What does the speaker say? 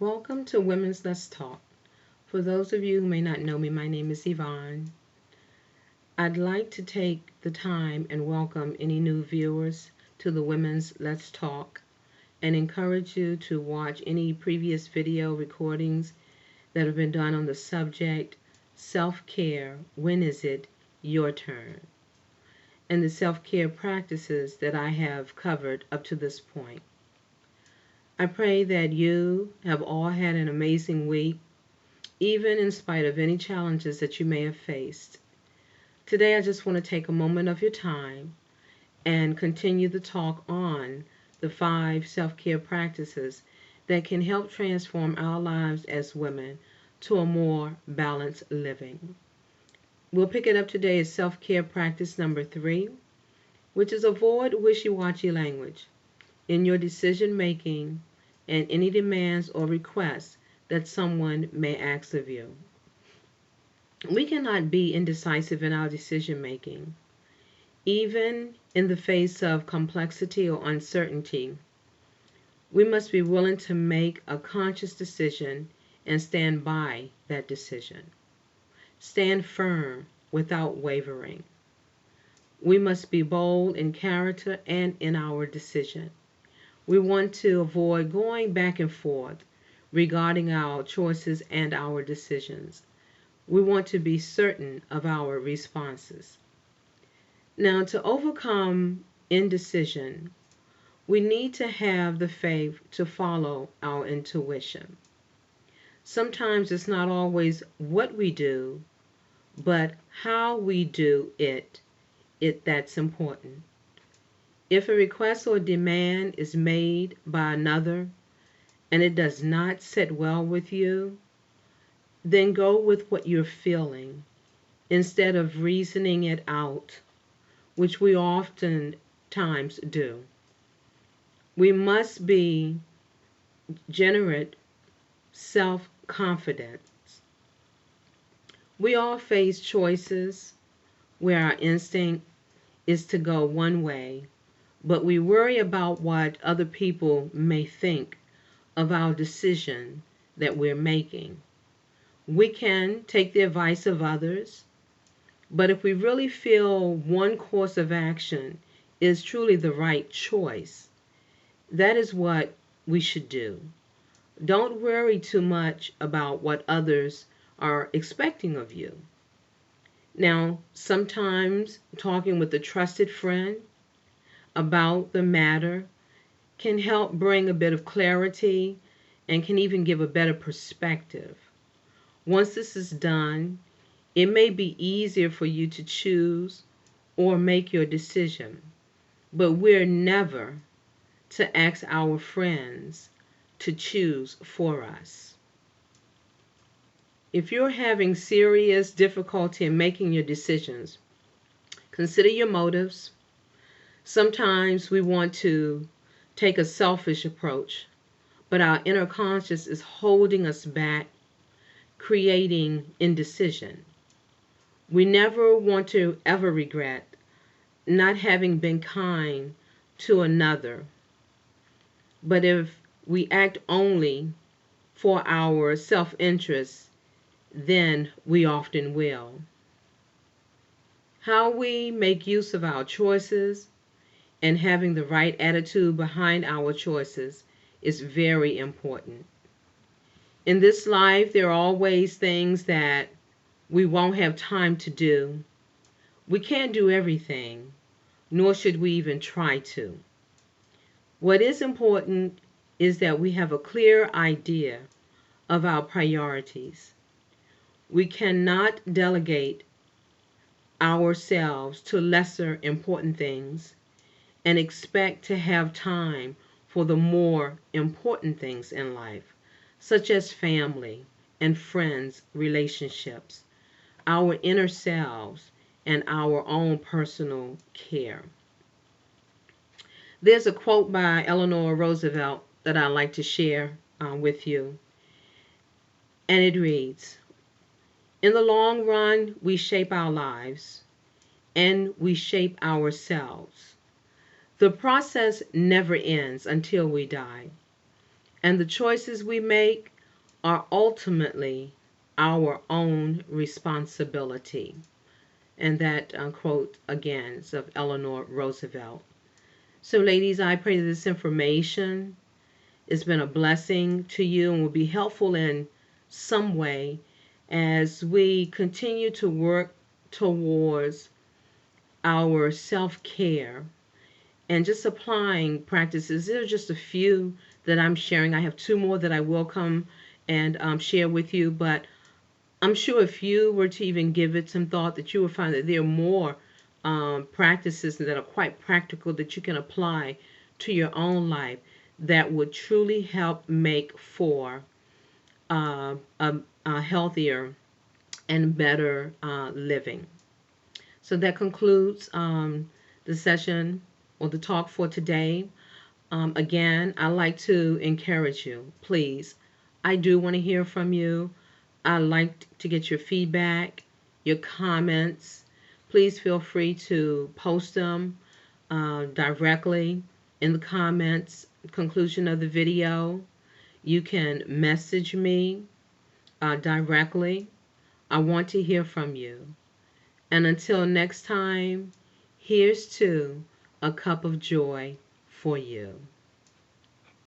Welcome to Women's Let's Talk. For those of you who may not know me, my name is Yvonne. I'd like to take the time and welcome any new viewers to the Women's Let's Talk and encourage you to watch any previous video recordings that have been done on the subject self-care, when is it your turn? And the self-care practices that I have covered up to this point. I pray that you have all had an amazing week, even in spite of any challenges that you may have faced. Today, I just want to take a moment of your time and continue the talk on the 5 self-care practices that can help transform our lives as women to a more balanced living. We'll pick it up today as self-care practice number 3, which is avoid wishy-washy language in your decision making and any demands or requests that someone may ask of you. We cannot be indecisive in our decision making. Even in the face of complexity or uncertainty, we must be willing to make a conscious decision and stand by that decision. Stand firm without wavering. We must be bold in character and in our decision. We want to avoid going back and forth regarding our choices and our decisions. We want to be certain of our responses. Now, to overcome indecision, we need to have the faith to follow our intuition. Sometimes it's not always what we do, but how we do it that's important. If a request or demand is made by another and it does not sit well with you, then go with what you're feeling instead of reasoning it out, which we oftentimes do. We must be generate self-confidence. We all face choices where our instinct is to go one way, but we worry about what other people may think of our decision that we're making. We can take the advice of others, but if we really feel one course of action is truly the right choice, that is what we should do. Don't worry too much about what others are expecting of you. Now, sometimes talking with a trusted friend about the matter can help bring a bit of clarity and can even give a better perspective. Once this is done, it may be easier for you to choose or make your decision, but we're never to ask our friends to choose for us. If you're having serious difficulty in making your decisions, consider your motives. Sometimes we want to take a selfish approach, but our inner conscience is holding us back, creating indecision. We never want to ever regret not having been kind to another. But if we act only for our self-interest, then we often will. How we make use of our choices and having the right attitude behind our choices is very important. In this life, there are always things that we won't have time to do. We can't do everything, nor should we even try to. What is important is that we have a clear idea of our priorities. We cannot delegate ourselves to lesser important things and expect to have time for the more important things in life, such as family and friends, relationships, our inner selves, and our own personal care. There's a quote by Eleanor Roosevelt that I'd like to share with you, and it reads, "In the long run, we shape our lives, and we shape ourselves. The process never ends until we die. And the choices we make are ultimately our own responsibility. And that quote again is of Eleanor Roosevelt. So, ladies, I pray that this information has been a blessing to you and will be helpful in some way as we continue to work towards our self care and just applying practices. There are just a few that I'm sharing. I have two more that I will come and share with you, but I'm sure if you were to even give it some thought, that you will find that there are more practices that are quite practical that you can apply to your own life that would truly help make for a healthier and better living. So that concludes the session or the talk for today. Again, I like to encourage you, please. I do want to hear from you. I like to get your feedback, your comments. Please feel free to post them directly in the comments, conclusion of the video. You can message me directly. I want to hear from you. And until next time, here's to a cup of joy for you.